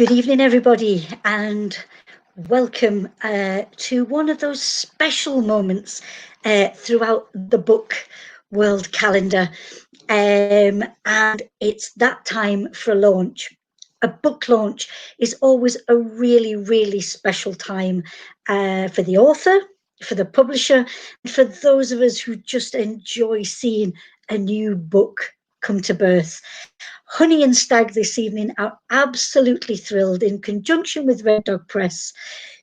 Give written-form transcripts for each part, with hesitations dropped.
Good evening, everybody, and welcome to one of those special moments throughout the book world calendar. And it's that time for a launch. A book launch is always a really, really special time for the author, for the publisher, and for those of us who just enjoy seeing a new book come to birth. Honey and Stag this evening are absolutely thrilled, in conjunction with Red Dog Press,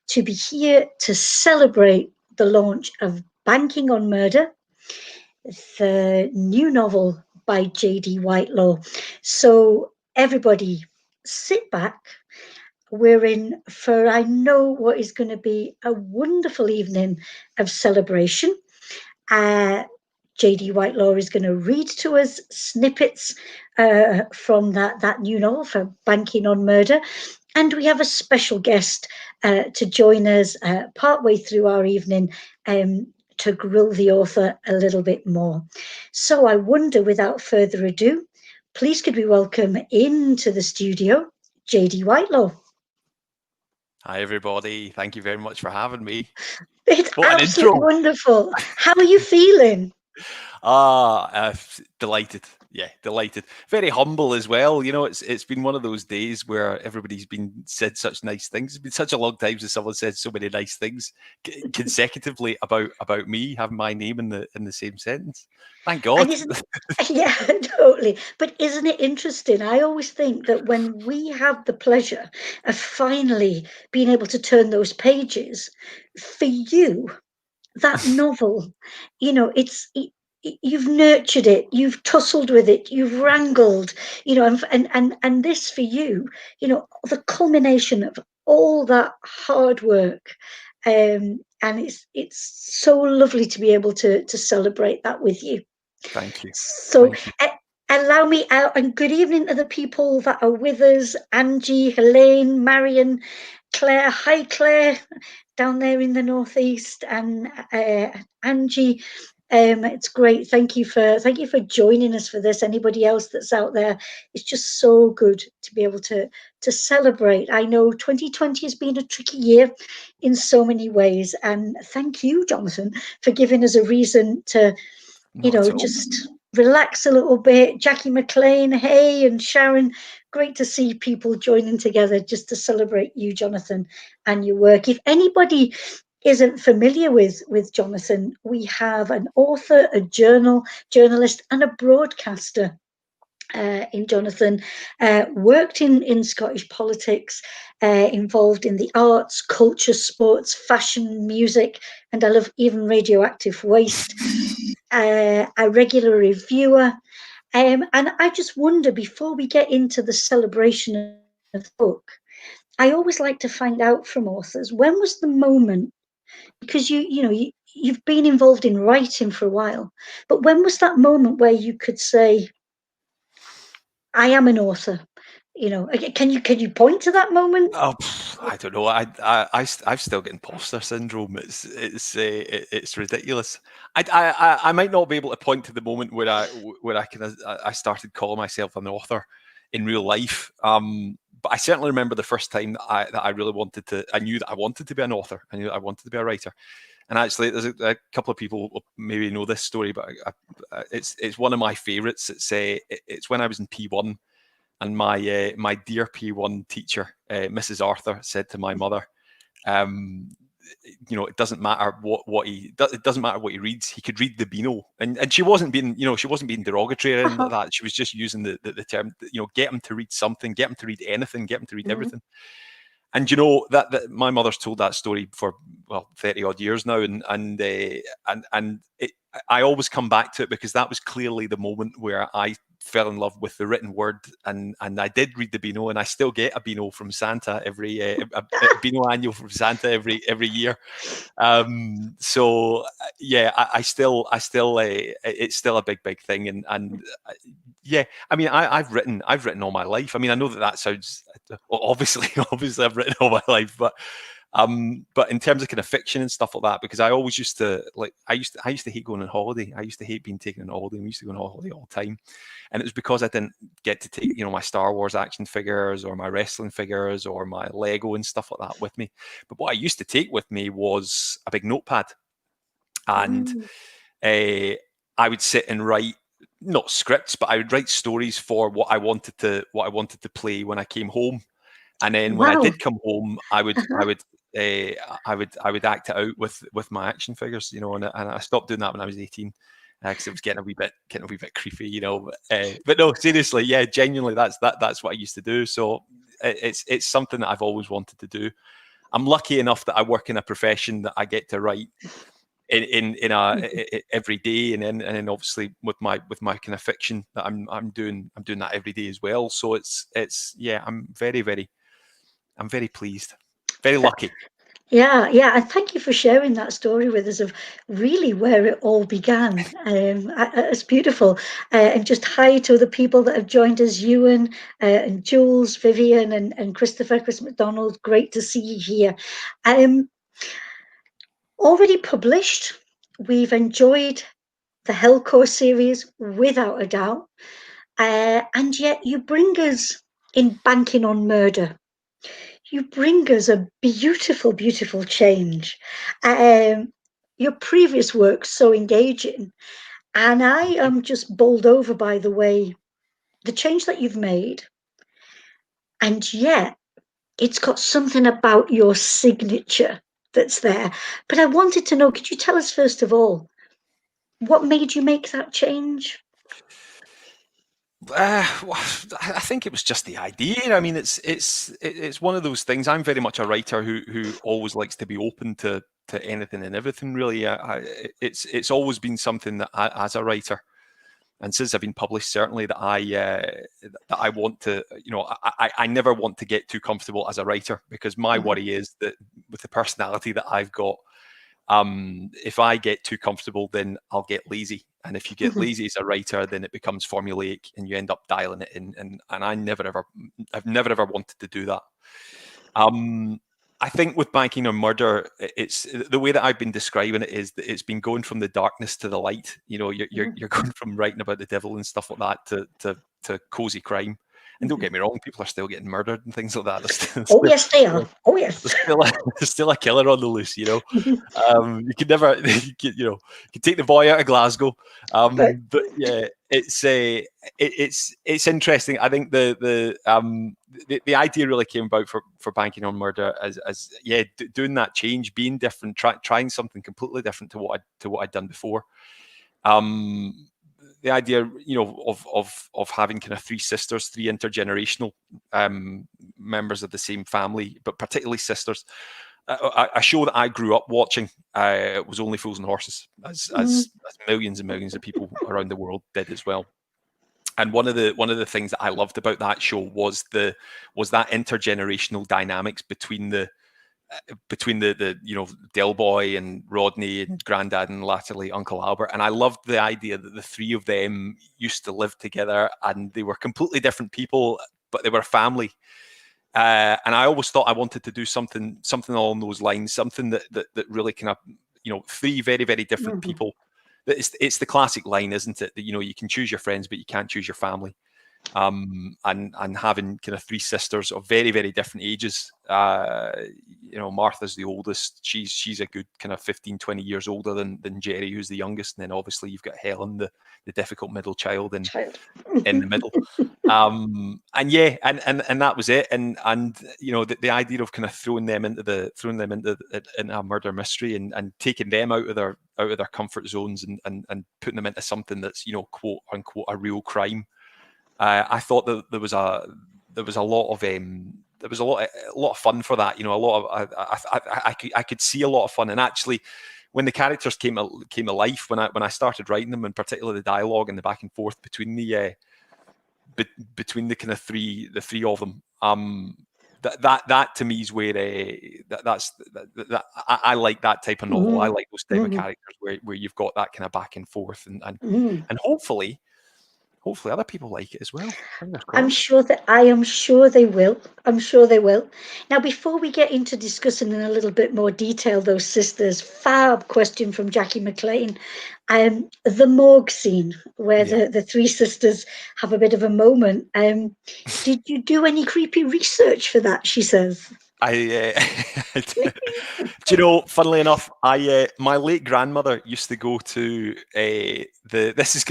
to be here to celebrate the launch of Banking on Murder, the new novel by J.D. Whitelaw. So everybody sit back. We're in for, I know, what is going to be a wonderful evening of celebration. J.D. Whitelaw is going to read to us snippets from that new novel for Banking on Murder. And we have a special guest to join us partway through our evening to grill the author a little bit more. So I wonder, without further ado, please could we welcome into the studio J.D. Whitelaw. Hi, everybody. Thank you very much for having me. It's What an absolutely intro. wonderful. How are you feeling? Delighted. Yeah, delighted. Very humble as well. You know, it's been one of those days where everybody's been said such nice things. It's been such a long time since someone said so many nice things consecutively about me, having my name in the same sentence. Thank God. Yeah, totally. But isn't it interesting? I always think that when we have the pleasure of finally being able to turn those pages, for you, that novel, you've nurtured it, you've tussled with it, you've wrangled, and this for you, the culmination of all that hard work. And it's so lovely to be able to celebrate that with you. Thank you. So Thank you. allow me out, and good evening to the people that are with us: Angie, Helene, Marion, Claire. Hi, Claire, down there in the northeast, and Angie. It's great. Thank you for joining us for this. Anybody else that's out there, it's just so good to be able to celebrate. I know 2020 has been a tricky year in so many ways, and thank you, Jonathan, for giving us a reason to just relax a little bit. Jackie McLean, hey, and Sharon, great to see people joining together just to celebrate you, Jonathan, and your work. If anybody isn't familiar with Jonathan, we have an author, a journalist, and a broadcaster in Jonathan. Worked in Scottish politics, involved in the arts, culture, sports, fashion, music, and I love even radioactive waste. A regular reviewer. And I just wonder, before we get into the celebration of the book, I always like to find out from authors, when was the moment, because you've been involved in writing for a while, but when was that moment where you could say, I am an author? Can you point to that moment? Oh, I don't know. I'm still getting imposter syndrome. It's ridiculous. I might not be able to point to the moment where I started calling myself an author in real life. But I certainly remember the first time that I really wanted to. I knew that I wanted to be an author. I knew that I wanted to be a writer. And actually, there's a couple of people who maybe know this story, but it's one of my favourites. It's when I was in P1. And my dear P1 teacher, Mrs. Arthur, said to my mother, it doesn't matter it doesn't matter what he reads. He could read the Beano, and she wasn't being derogatory or anything like that. She was just using the term, get him to read something, get him to read anything, get him to read everything. And that my mother's told that story for 30 odd years now, I always come back to it because that was clearly the moment where I fell in love with the written word, and I did read the Beano, and I still get a Beano from Santa every a Beano annual from Santa every year. So yeah, I still it's still a big thing, and yeah, I mean, I've written all my life. I mean, I know that sounds obviously I've written all my life, but But in terms of kind of fiction and stuff like that, because I always used to I used to hate going on holiday. I used to hate being taken on holiday. We used to go on holiday all the time, and it was because I didn't get to take my Star Wars action figures or my wrestling figures or my Lego and stuff like that with me. But what I used to take with me was a big notepad, and I would sit and write, not scripts, but I would write stories for what I wanted to play when I came home. And then when I Wow. did come home, I would act it out with my action figures, and I stopped doing that when I was 18 because it was getting a wee bit creepy, But no, seriously, yeah, genuinely, that's what I used to do. So it's something that I've always wanted to do. I'm lucky enough that I work in a profession that I get to write in every day, and then obviously with my kind of fiction that I'm doing that every day as well. So it's yeah, I'm very pleased, very lucky. Yeah, yeah, and thank you for sharing that story with us of really where it all began. It's beautiful. And just hi to the people that have joined us, Ewan and Jules, Vivian and Christopher, Chris McDonald. Great to see you here. Um, Already published. We've enjoyed the Hellcore series without a doubt. And yet you bring us in Banking on Murder. You bring us a beautiful, beautiful change. Your previous work's so engaging, and I am just bowled over by the change that you've made, and yet it's got something about your signature that's there. But I wanted to know, could you tell us first of all, what made you make that change? Well, I think it was just the idea. I mean, it's one of those things. I'm very much a writer who always likes to be open to anything and everything. Really, it's always been something that as a writer, and since I've been published, certainly that I want to, I never want to get too comfortable as a writer, because my worry is that with the personality that I've got, if I get too comfortable, then I'll get lazy. And if you get lazy as a writer, then it becomes formulaic and you end up dialing it in. And I've never ever wanted to do that. I think with Banking on Murder, it's the way that I've been describing it is that it's been going from the darkness to the light. You're going from writing about the devil and stuff like that to cozy crime. And don't get me wrong, people are still getting murdered and things like that. Oh, yes, they are. Oh, yes. There's still a killer on the loose, You can never, you can take the boy out of Glasgow, But but yeah, it's interesting. I think the idea really came about for Banking on Murder as doing that change, being different, trying something completely different to what I'd done before. The idea, of having kind of three sisters, three intergenerational members of the same family, but particularly sisters. A show that I grew up watching was Only Fools and Horses, as millions and millions of people around the world did as well. And one of the things that I loved about that show was that intergenerational dynamics between the Del Boy and Rodney and Grandad and latterly Uncle Albert. And I loved the idea that the three of them used to live together, and they were completely different people, but they were a family. And I always thought I wanted to do something along those lines, something that really kind of, three very, very different people. It's the classic line, isn't it? That, you can choose your friends, but you can't choose your family. And having kind of three sisters of very, very different ages. Martha's the oldest. She's a good kind of 15, 20 years older than Jerry, who's the youngest. And then obviously you've got Helen, the difficult middle child in the middle. And that was it. And the idea of kind of throwing them into a murder mystery and taking them out of their comfort zones and putting them into something that's, quote unquote, a real crime. I thought that there was a lot of fun for that. I could see a lot of fun, and actually, when the characters came to life, when I started writing them, in particular the dialogue and the back and forth between the kind of three of them, that to me is where I like that type of novel. I like those type of characters where you've got that kind of back and forth, and hopefully hopefully other people like it as well. Fingers I am crossed. sure they will. I'm sure they will. Now, before we get into discussing in a little bit more detail those sisters, fab question from Jackie McLean. The morgue scene where Yeah. the three sisters have a bit of a moment. Did you do any creepy research for that? She says. Do you know? Funnily enough, my late grandmother used to go to the. This is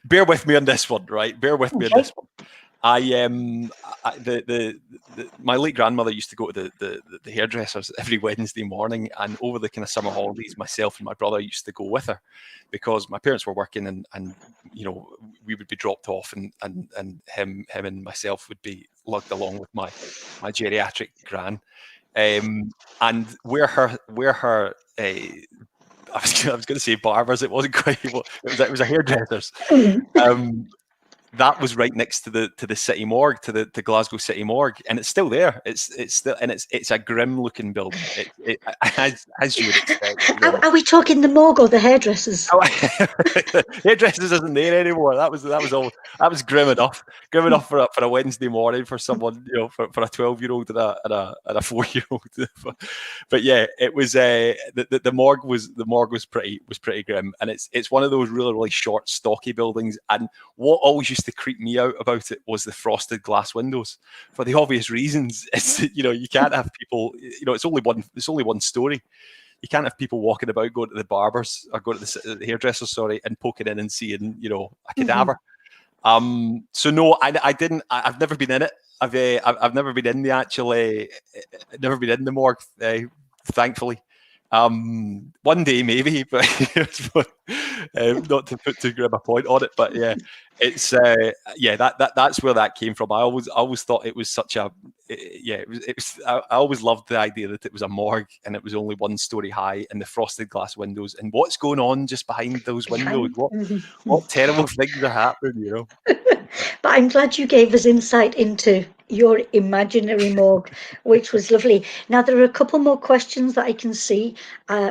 bear with me on this one, right? Bear with me on Okay. this one. My late grandmother used to go to the hairdressers every Wednesday morning, and over the kind of summer holidays, myself and my brother used to go with her because my parents were working, and we would be dropped off, and him and myself would be lugged along with my geriatric gran. And where her I was going to say barbers. It wasn't quite. It was a hairdresser's. Um, that was right next to the city morgue, to Glasgow City Morgue, and it's still there. It's still, and it's a grim looking building. As you would expect. Are we talking the morgue or the hairdressers? Oh, hairdressers isn't there anymore. That was all. That was grim enough. Grim enough for a Wednesday morning for someone, for a 12-year-old and a 4-year-old. But yeah, it was the morgue was pretty grim, and it's one of those really short, stocky buildings. And what always used to creep me out about it was the frosted glass windows, for the obvious reasons. It's you can't have people. It's only one story. You can't have people walking about going to the barbers or going to the hairdressers, and poking in and seeing, a cadaver. So no, I didn't. I've never been in it. I've never been in the actual. Never been in the morgue. Thankfully, one day maybe, but not to put too grim a point on it. But yeah, it's that's where that came from. I always thought it was such a it was I always loved the idea that it was a morgue and it was only one story high and the frosted glass windows, and what's going on just behind those windows. What terrible things are happening. But I'm glad you gave us insight into your imaginary morgue, which was lovely. Now, there are a couple more questions that I can see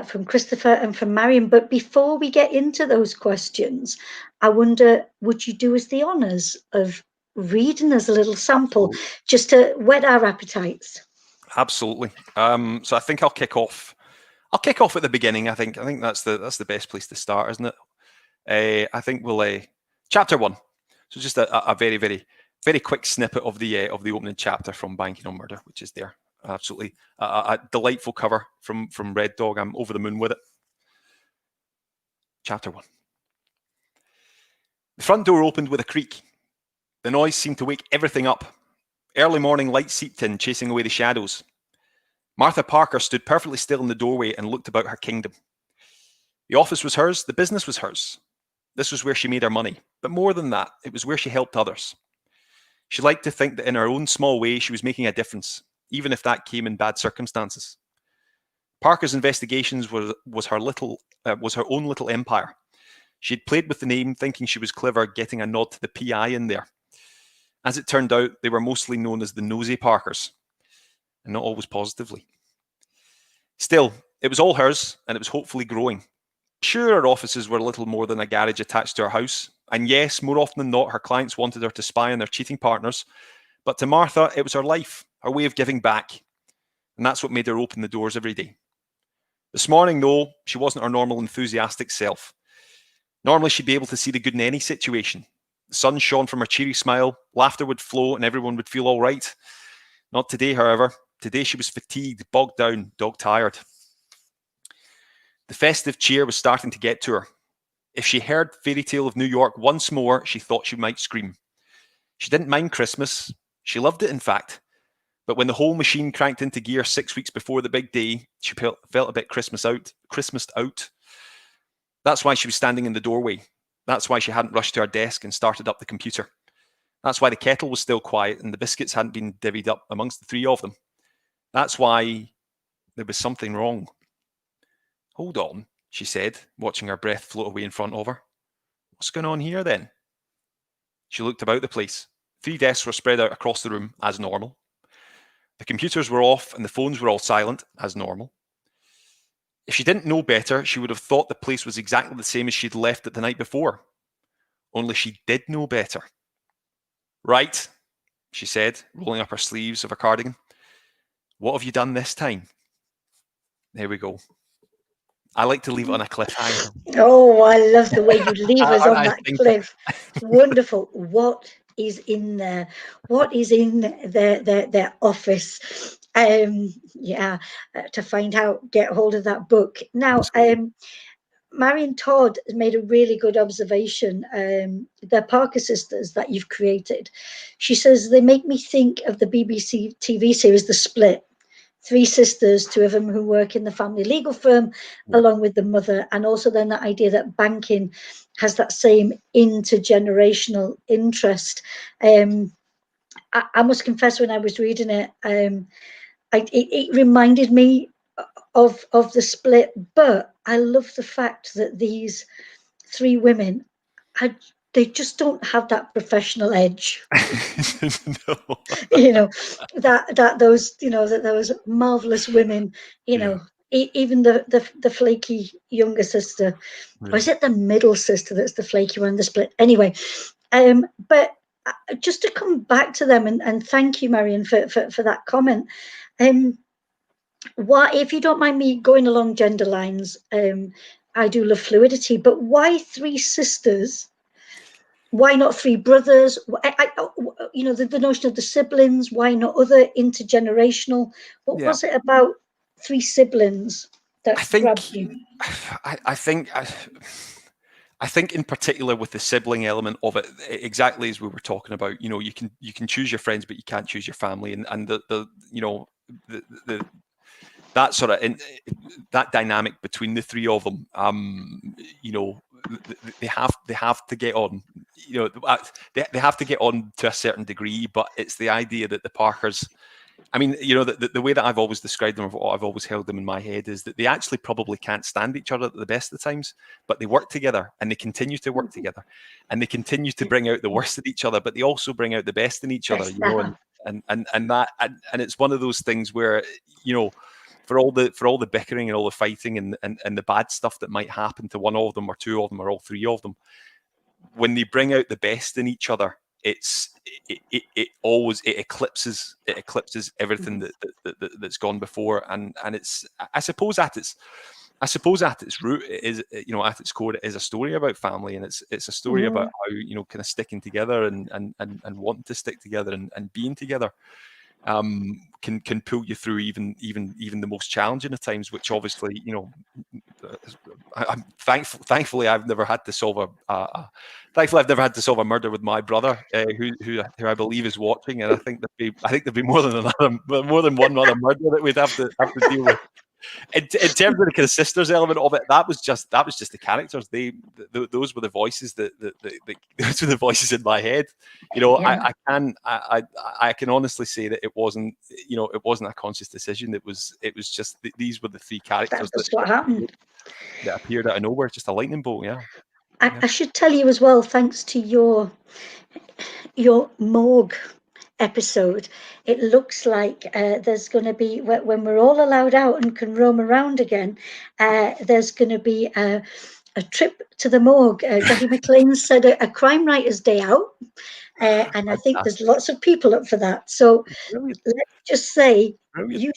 from Christopher and from Marion. But before we get into those questions, I wonder, would you do us the honours of reading us a little sample Absolutely. just to whet our appetites? Absolutely. So I think I'll kick off. I'll kick off at the beginning. I think that's the best place to start, isn't it? I think we'll chapter 1. So just a very, very, very quick snippet of the opening chapter from Banking on Murder, which is there. Absolutely a delightful cover from Red Dog. I'm over the moon with it. Chapter 1. The front door opened with a creak. The noise seemed to wake everything up. Early morning light seeped in, chasing away the shadows. Martha Parker stood perfectly still in the doorway and looked about her kingdom. The office was hers, the business was hers. This was where she made her money, but more than that, it was where she helped others. She liked to think that in her own small way she was making a difference, even if that came in bad circumstances. Parker's investigations was her own little empire. She had played with the name, thinking she was clever, getting a nod to the PI in there. As it turned out, they were mostly known as the Nosy Parkers, and not always positively. Still, it was all hers, and it was hopefully growing. Sure, her offices were little more than a garage attached to her house, and yes, more often than not, her clients wanted her to spy on their cheating partners, but to Martha, it was her life, her way of giving back, and that's what made her open the doors every day. This morning, though, she wasn't her normal enthusiastic self. Normally, she'd be able to see the good in any situation. The sun shone from her cheery smile, laughter would flow, and everyone would feel all right. Not today, however. Today she was fatigued, bogged down, dog-tired. The festive cheer was starting to get to her. If she heard Fairy Tale of New York once more, she thought she might scream. She didn't mind Christmas. She loved it, in fact. But when the whole machine cranked into gear 6 weeks before the big day, she felt a bit Christmased out. That's why she was standing in the doorway. That's why she hadn't rushed to her desk and started up the computer. That's why the kettle was still quiet and the biscuits hadn't been divvied up amongst the three of them. That's why there was something wrong. Hold on, she said, watching her breath float away in front of her. What's going on here, then? She looked about the place. 3 desks were spread out across the room, as normal. The computers were off and the phones were all silent, as normal. If she didn't know better, she would have thought the place was exactly the same as she'd left it the night before. only she did know better. Right, she said, rolling up her sleeves of her cardigan. What have you done this time? There we go. I like to leave it on a cliffhanger. Oh, I love the way you leave us on I that think cliff. Wonderful. What is in there? What is in their office? Yeah, to find out, get hold of that book. Now, absolutely. Marion Todd has made a really good observation. The Parker sisters that you've created, she says they make me think of the BBC TV series The Split. Three sisters, two of them who work in the family legal firm, Yeah. along with the mother, and also then that idea that banking has that same intergenerational interest. I must confess, when I was reading it, it reminded me of The Split, but I love the fact that these three women had, they just don't have that professional edge. No. You know, that those, you know, that those marvelous women, you Yeah. know, even the flaky younger sister, or Yeah. is it the middle sister that's the flaky one, the Split? Anyway, but just to come back to them, and thank you, Marion, for that comment. Why, if you don't mind me going along gender lines, I do love fluidity, but why three sisters? Why not three brothers? You know, the notion of the siblings. Why not other intergenerational? What Yeah. was it about three siblings I that think grabbed you? I think I think in particular with the sibling element of it, exactly as we were talking about, you know, you can choose your friends, but you can't choose your family, and the you know the that sort of that dynamic between the three of them, you know, they have to get on, you know, they have to get on to a certain degree, but it's the idea that the Parkers, I mean, you know, the way that I've always described them, or what I've always held them in my head, is that they actually probably can't stand each other at the best of the times, but they work together and they continue to work together, and they continue to bring out the worst in each other, but they also bring out the best in each other, Best you know, ever. and it's one of those things where, you know, for all the bickering and all the fighting and the bad stuff that might happen to one of them or two of them or all three of them, when they bring out the best in each other, it always it eclipses everything that's gone before, and it's, I suppose at its root, it is, you know, at its core, it is a story about family, and it's a story about Mhm. how, you know, kind of sticking together and wanting to stick together and being together, can pull you through even the most challenging of times, which obviously, you know, I'm thankful. Thankfully, I've never had to solve thankfully I've never had to solve a murder with my brother, who I believe is watching, and I think there'd be more than one other murder that we'd have to deal with. In terms of the kind of sisters element of it, that was just the characters. Those were the voices those were the voices in my head. You know, Yeah, I can honestly say that it wasn't, you know, it wasn't a conscious decision. It was just these were the three characters that's what happened. that appeared out of nowhere, just a lightning bolt. Yeah, yeah. I should tell you as well, thanks to your morgue episode, it looks like there's going to be, when we're all allowed out and can roam around again, there's going to be a trip to the morgue. Jackie McLean said a crime writer's day out, and I think there's Fantastic, lots of people up for that. So brilliant, let's just say brilliant. you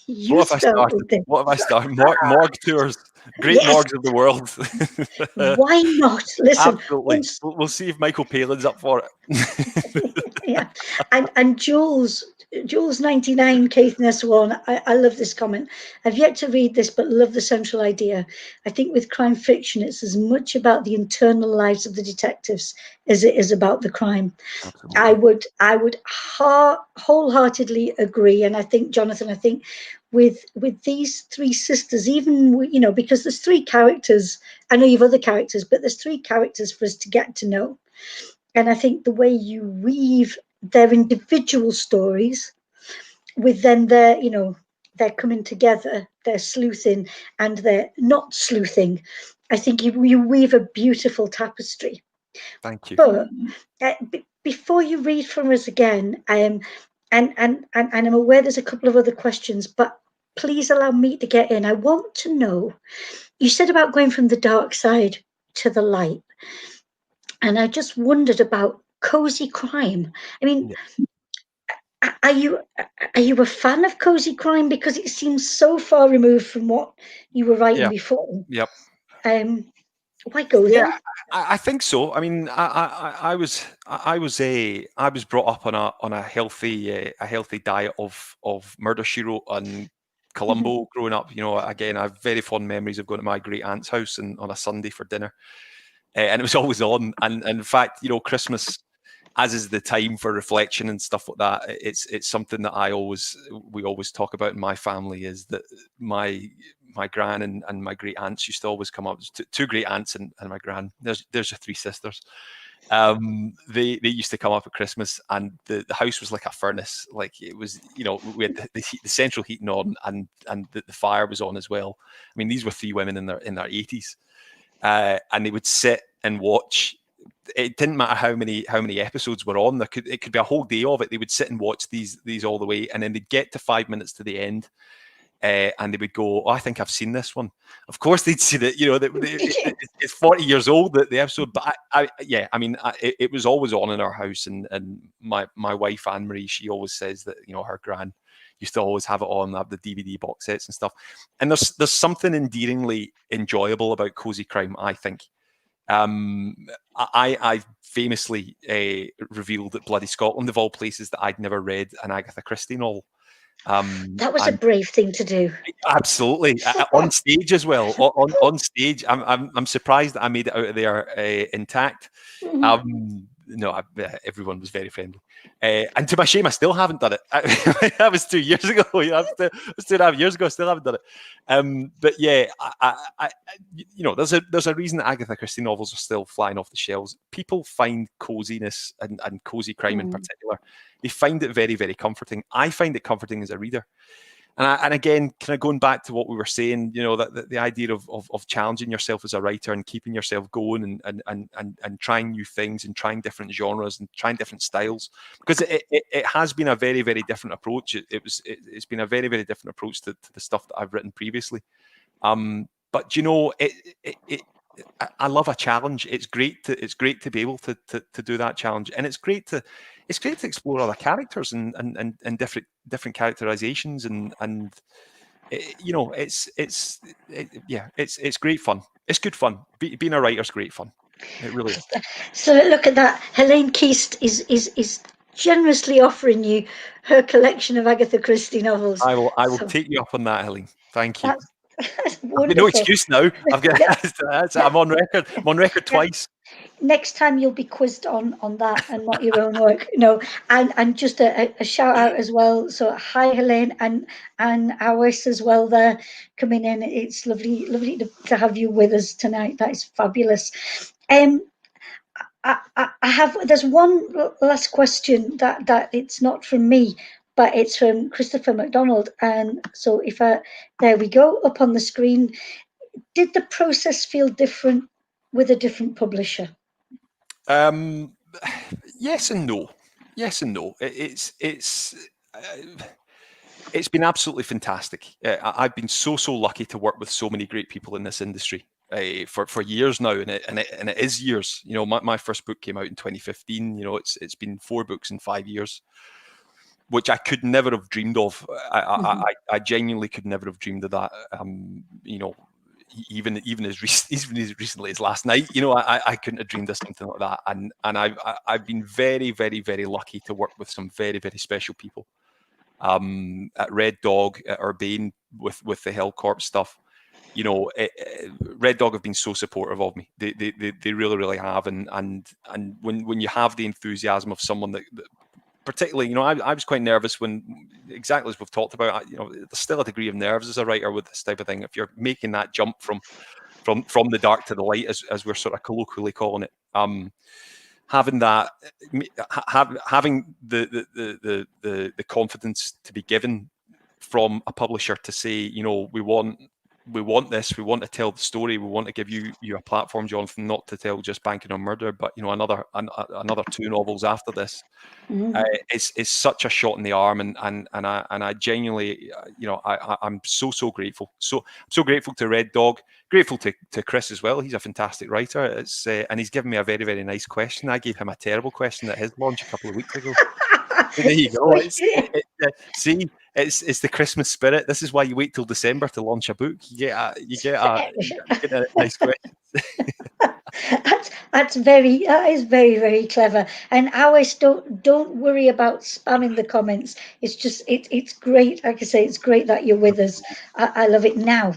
you start with this. What have I started? Morgue tours, great Yes, morgues of the world. why not? Listen, Absolutely. once We'll see if Michael Palin's up for it. yeah, and Jules 99 Caithness one. I love this comment. I've yet to read this, but love the central idea. I think with crime fiction, it's as much about the internal lives of the detectives as it is about the crime. Absolutely. I would wholeheartedly agree, and I think, Jonathan, I think with these three sisters, even, you know, because there's three characters. I know you've other characters, but there's three characters for us to get to know, and I think the way you weave their individual stories with then their, you know, they're coming together, they're sleuthing and they're not sleuthing. I think you weave a beautiful tapestry. Thank you. But before you read from us again, and I'm aware there's a couple of other questions, but please allow me to get in. I want to know, you said about going from the dark side to the light. and I just wondered about cozy crime. I mean, are you a fan of cozy crime? Because it seems so far removed from what you were writing Yeah. before. Yep. Why go Yeah, there? I think so. I mean, I was brought up on a healthy diet of Murder She Wrote and Mhm. Columbo growing up. You know, again, I have very fond memories of going to my great aunt's house and on a Sunday for dinner, and it was always on. And in fact, you know, Christmas, as is the time for reflection and stuff like that, it's something that we always talk about in my family, is that my gran and my great aunts used to always come up. Two great aunts and my gran. There's your three sisters. They used to come up at Christmas, and the house was like a furnace. Like, it was, you know, we had the central heating on, and the fire was on as well. I mean, these were three women in their 80s, and they would sit and watch. It didn't matter how many episodes were on. It could be a whole day of it. They would sit and watch these all the way, and then they'd get to 5 minutes to the end, and they would go, "Oh, I think I've seen this one." Of course, they'd seen it. You know, it's 40 years old, the episode. But yeah, I mean, it was always on in our house, and my wife Anne Marie, she always says that, you know, her gran used to always have it on, have the DVD box sets and stuff. And there's something endearingly enjoyable about cozy crime, I think. I famously revealed at Bloody Scotland, of all places, that I'd never read an Agatha Christie novel. That was a And brave thing to do. absolutely, on stage as well. On stage, I'm surprised that I made it out of there intact. Mhm. No, everyone was very friendly, and to my shame, I still haven't done it. That was 2 years ago. You know, it was 2.5 years ago. I still haven't done it. But yeah, you know, there's a reason that Agatha Christie novels are still flying off the shelves. People find coziness and cozy crime in Mm. particular. They find it very, very comforting. I find it comforting as a reader. And again, kind of going back to what we were saying, you know, that the idea of challenging yourself as a writer and keeping yourself going, and trying new things and trying different genres and trying different styles, because it has been a very, very different approach. It's been a very, very different approach to the stuff that I've written previously. But you know, I love a challenge. It's great to be able to do that challenge, and it's great to explore other characters and different characterizations, and you know, yeah, it's great fun. It's good fun. Being a writer's great fun. It really is. So look at that. Helene Keast is generously offering you her collection of Agatha Christie novels. I will So take you up on that, Helene. Thank you. that's I've got no wonderful. excuse now. I've got. Yeah, I'm on record. I'm on record yeah. twice. Next time you'll be quizzed on that and not your own work. No, and just a shout out as well. So hi Helene and Awis as well there coming in. It's lovely to have you with us tonight. That is fabulous. Um, I have there's one last question that it's not from me, but it's from Christopher McDonald. And so if I there we go up on the screen. Did the process feel different with a different publisher? Um, yes and no. Yes and no. It's been absolutely fantastic. I've been so lucky to work with so many great people in this industry for years now, and it is years. You know, my first book came out in 2015. You know, it's been 4 books in 5 years, which I could never have dreamed of. Mhm. I genuinely could never have dreamed of that. You know, even even as recently as last night, you know, I couldn't have dreamed of something like that. And I've been very lucky to work with some very special people. At Red Dog, at Urbane, with the Hell Corp stuff. You know, Red Dog have been so supportive of me. They really have. And when you have the enthusiasm of someone that particularly, you know, I was quite nervous when, exactly as we've talked about, you know, there's still a degree of nerves as a writer with this type of thing. If you're making that jump from the dark to the light, as we're sort of colloquially calling it, having that, having the confidence to be given from a publisher to say, you know, we want we want this. We want to tell the story. We want to give you a platform, Jonathan, not to tell just Banking on Murder, but another 2 novels after this. It's such a shot in the arm, and I genuinely, I'm so grateful. So grateful to Red Dog, grateful to Chris as well. He's a fantastic writer. And he's given me a very, very nice question. I gave him a terrible question at his launch a couple of weeks ago. So there you go. See, it's the Christmas spirit. This is why you wait till December to launch a book. You get a nice question. That is very, very clever. And Alice, don't worry about spamming the comments. It's just it's great. Like I say, it's great that you're with us. I love it. Now,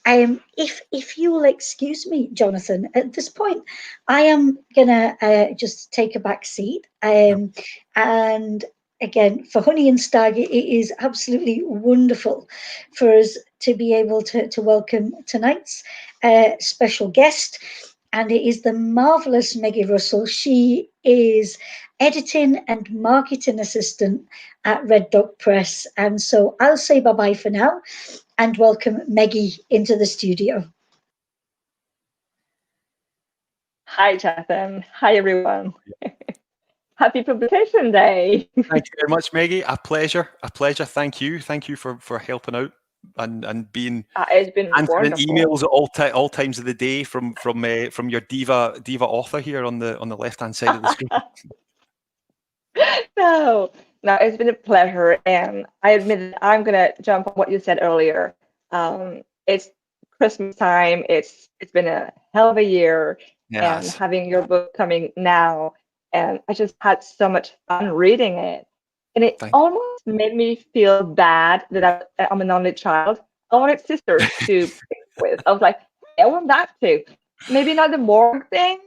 if you will excuse me, Jonathan, at this point, I am gonna just take a back seat. And again, for Honey and Stag, it is absolutely wonderful for us to be able to welcome tonight's special guest. And it is the marvelous Maggie Russell. She is editing and marketing assistant at Red Dog Press. And so I'll say bye-bye for now and welcome Maggie into the studio. Hi, Jonathan. Hi, everyone. Happy Publication Day. Thank you very much, Maggie. A pleasure. Thank you for helping out and being it's been answering wonderful. emails at all times of the day from your diva author here on the left-hand side of the screen. No, it's been a pleasure, and I admit that I'm gonna jump on what you said earlier. It's Christmas time. It's been a hell of a year, Yes. and having your book coming now, and I just had so much fun reading it, and it almost made me feel bad that I'm an only child. I wanted sisters to pick with. I was like, I want that too. Maybe not the Morg thing.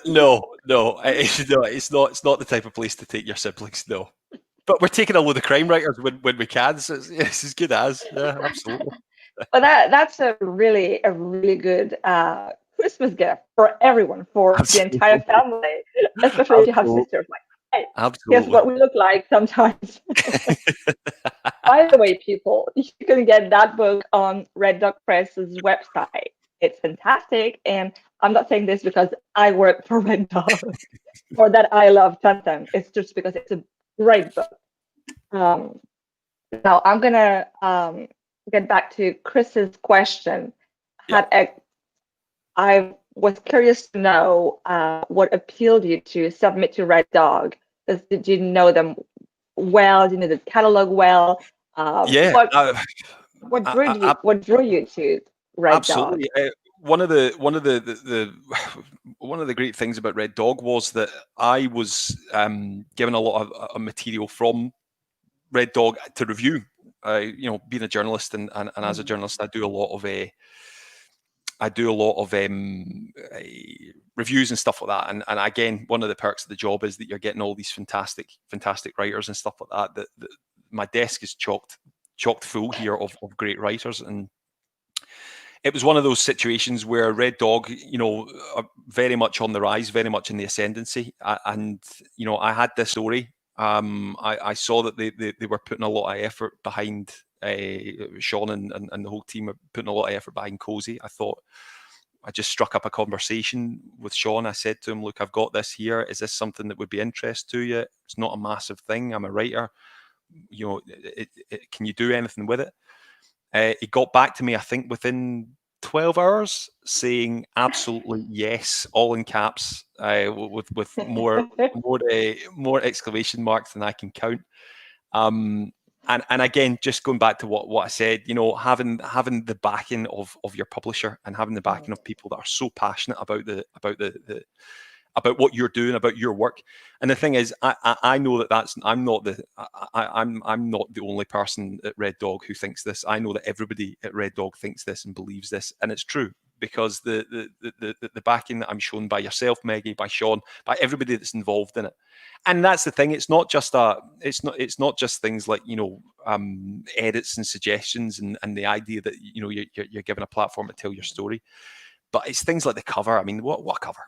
No, it's not the type of place to take your siblings. No, but we're taking a load of crime writers when we can. So it's as good as, yeah, absolutely. Well, that's a really good Christmas gift for everyone, for the entire family, especially if you have sisters. Like, hey, absolutely. Guess what we look like sometimes. By the way, people, you can get that book on Red Dog Press's website. It's fantastic, and I'm not saying this because I work for Red Dog or that I love Tantan. It's just because it's a great book. Now I'm gonna get back to Chris's question. I was curious to know what appealed you to submit to Red Dog. Did you know them well? Did you know the catalog well? What drew you to Red absolutely. Dog? One of the great things about Red Dog was that I was given a lot of material from Red Dog to review. Being a journalist and as a journalist, I do a lot of reviews and stuff like that. And again, one of the perks of the job is that you're getting all these fantastic writers and stuff like that. That my desk is chocked full here of great writers. And it was one of those situations where Red Dog, are very much on the rise, very much in the ascendancy. And I had this story. I saw that they were putting a lot of effort behind Sean and the whole team are putting a lot of effort behind Cozy. I just struck up a conversation with Sean. I said to him, look, I've got this here. Is this something that would be interest to you? It's not a massive thing. I'm a writer. Can you do anything with it? He got back to me, I think, within 12 hours, saying absolutely yes, all in caps, with more exclamation marks than I can count. And again, just going back to what I said, having the backing of your publisher and having the backing of people that are so passionate about about what you're doing, about your work. And the thing is, I know I'm not the only person at Red Dog who thinks this. I know that everybody at Red Dog thinks this and believes this, and it's true because the backing that I'm shown by yourself, Maggie, by Sean, by everybody that's involved in it. And that's the thing. It's not just things like edits and suggestions and the idea that you're given a platform to tell your story, but it's things like the cover. I mean, what cover?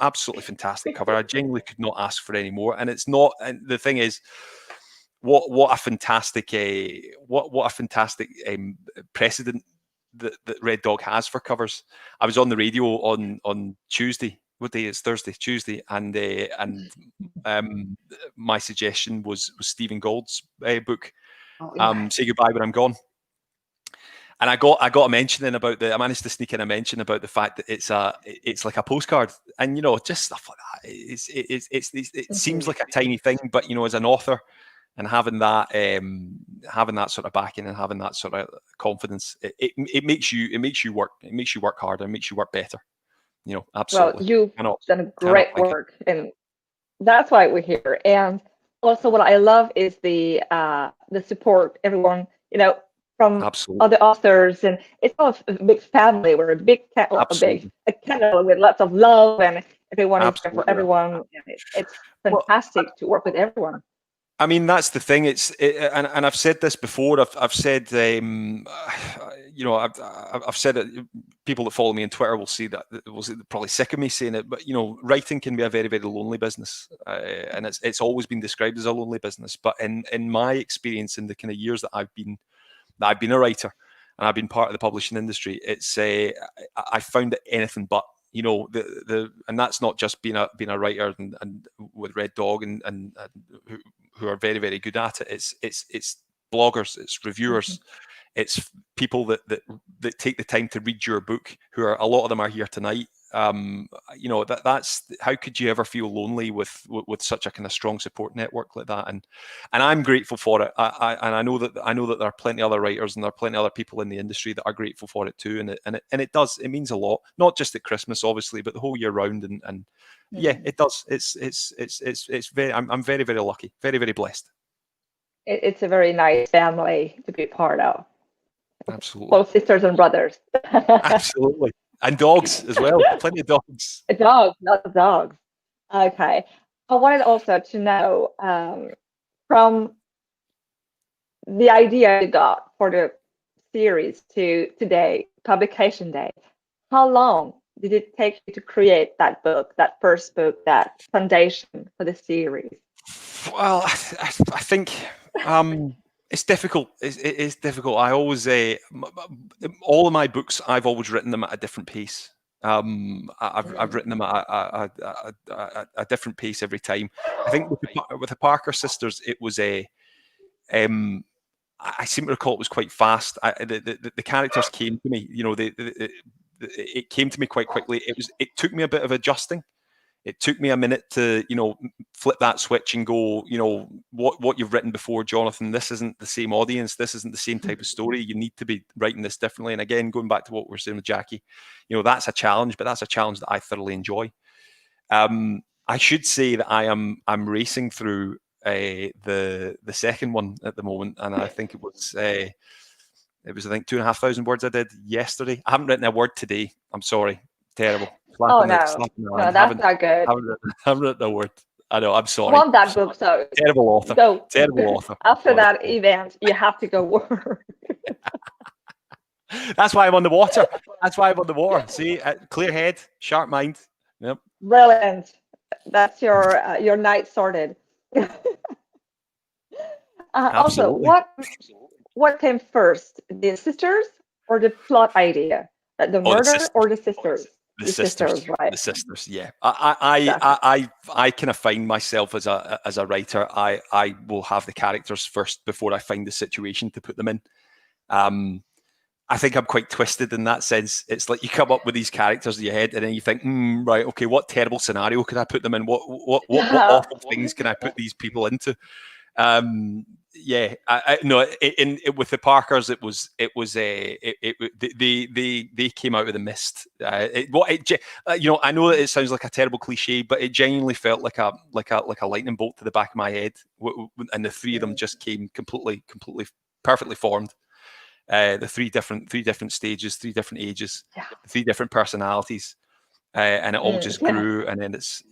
Absolutely fantastic cover. I genuinely could not ask for any more. And it's not. And the thing is, what a fantastic precedent that Red Dog has for covers. I was on the radio on Tuesday. What day is Thursday? Tuesday, and my suggestion was Stephen Gould's book, Say Goodbye When I'm Gone. And I got a mention in about I managed to sneak in a mention about the fact that it's like a postcard, and just stuff like that. It seems like a tiny thing, but as an author, and having that sort of backing and having that sort of confidence, it makes you work harder, it makes you work better. Absolutely. Well, you've done great work, and that's why we're here. And also, what I love is the support everyone from other authors, and it's all a big family. We're a big kennel with lots of love, and everyone is there for everyone. And it's fantastic to work with everyone. I mean, that's the thing. And I've said this before. I've said, I've said it. People that follow me on Twitter will see that. Will probably sick of me saying it, but writing can be a very, very lonely business, and it's always been described as a lonely business. But in my experience, in the kind of years that I've been a writer and I've been part of the publishing industry, I found it anything but. And that's not just being a writer and with Red Dog and who are very, very good at it. It's bloggers, it's reviewers, it's people that take the time to read your book, who are, a lot of them are here tonight. That's how could you ever feel lonely with such a kind of strong support network like that? And I'm grateful for it. I know that there are plenty of other writers and there are plenty of other people in the industry that are grateful for it too. And it means a lot, not just at Christmas obviously, but the whole year round. And yeah, it does. It's very. I'm very, very lucky, very, very blessed. It's a very nice family to be part of. Absolutely. Both sisters and brothers. Absolutely. And dogs as well. Plenty of dogs. Dogs, lots of dogs. Okay. I wanted also to know from the idea you got for the series to today, publication day, how long did it take you to create that book, that first book, that foundation for the series? Well, I think it's difficult. It's difficult. I always all of my books, I've always written them at a different pace. I've written them at a different pace every time. I think with the Parker sisters, it was I seem to recall it was quite fast. The characters came to me. It came to me quite quickly. It took me a bit of adjusting. It took me a minute to, flip that switch and go, what you've written before, Jonathan, this isn't the same audience. This isn't the same type of story. You need to be writing this differently. And again, going back to what we were saying with Jackie, that's a challenge, but that's a challenge that I thoroughly enjoy. I should say that I'm racing through the second one at the moment. And I think it was I think 2,500 words I did yesterday. I haven't written a word today. I'm sorry. Terrible. No, that's not good. I haven't written a word. I know, I'm sorry. I want that book, so terrible author. Go. Terrible author. After that event, you have to go work. That's why I'm on the water. See, clear head, sharp mind. Yep. Brilliant. That's your night sorted. Also, what came first, the sisters or the plot idea? The murder or the sisters? The sisters, right? The sisters, yeah. I kind of find myself as a writer. I will have the characters first before I find the situation to put them in. I think I'm quite twisted in that sense. It's like you come up with these characters in your head, and then you think, right, okay, what terrible scenario could I put them in? What awful things can I put these people into? Yeah, no. With the Parkers, they came out of the mist. I know that it sounds like a terrible cliche, but it genuinely felt like a lightning bolt to the back of my head, and the three of them just came completely, perfectly formed. The three different stages, 3 different ages, 3 different personalities. And it all just grew, and then it's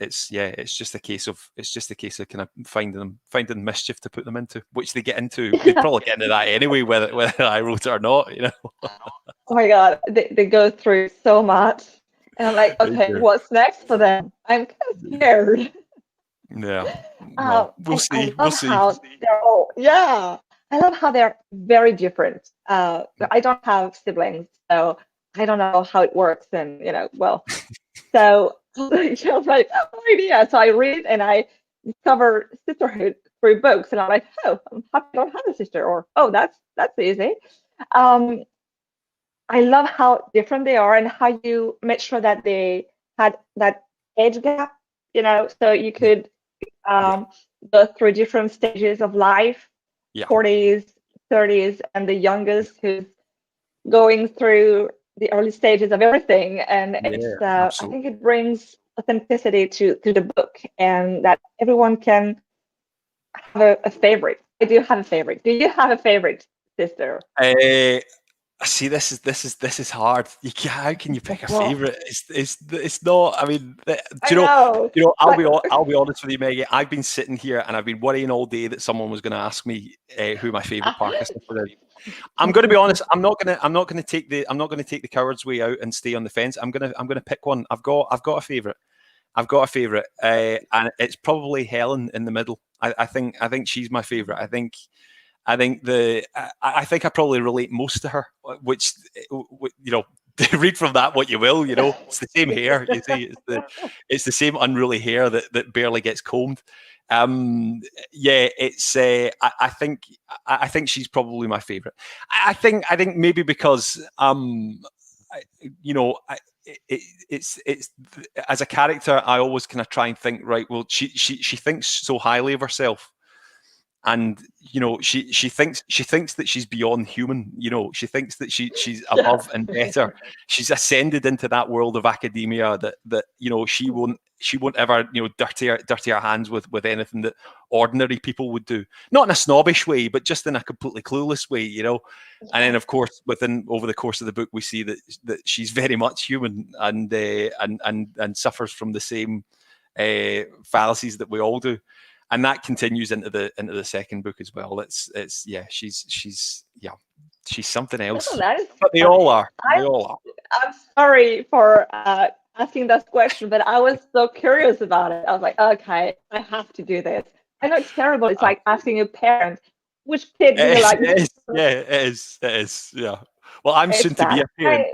just a case of kind of finding mischief to put them into, which they get into. They'd probably get into that anyway, whether I wrote it or not, Oh my God, they go through so much, and I'm like, okay, what's next for them? I'm kind of scared. Yeah, well, we'll see. How they're all, I love how they're very different. I don't have siblings, so I don't know how it works, and well, so I'm like, oh idea. So I read and I discover sisterhood through books, and I'm like, oh, I'm happy I don't have a sister, or oh, that's easy. Um, I love how different they are and how you made sure that they had that age gap, so you could Yeah, go through different stages of life, yeah, 40s, 30s, and the youngest who's going through the early stages of everything. And yeah, I think absolutely. it brings authenticity to the book, and that everyone can have a favorite. I do have a favorite. Do you have a favorite, sister? Uh, See, this is hard. How can you pick a Well, favorite? It's not. I mean, do I you know? know, but I'll be honest with you, Maggie. I've been sitting here and I've been worrying all day that someone was going to ask me who my favorite Parker sister is. I'm going to be honest. I'm not going to take the coward's way out and stay on the fence. I'm going to pick one. I've got a favorite. I've got a favorite, and it's probably Helen in the middle. I think she's my favorite. I think I probably relate most to her, which read from that what you will. It's the same hair. You see, it's the same unruly hair that barely gets combed. Yeah, it's. I think she's probably my favorite. I think maybe because I, you know I, it's as a character I always kind of try and think, right, well, she thinks so highly of herself, and she thinks that she's beyond human. She thinks that she's yeah, above and better. She's ascended into that world of academia that she won't ever dirty her hands with anything that ordinary people would do, not in a snobbish way, but just in a completely clueless way. And then, of course, over the course of the book, we see that she's very much human, and suffers from the same fallacies that we all do, and that continues into the second book as well. It's yeah, she's something oh, else. that is But they all funny. are. They all are. I'm sorry for asking that question, but I was so curious about it. I was like, okay, I have to do this. I know it's terrible. It's Uh, like asking a parent, which kid do you It is, like? it is. Yeah, it is. It is. Yeah. Well, I'm It's soon to be that. a parent.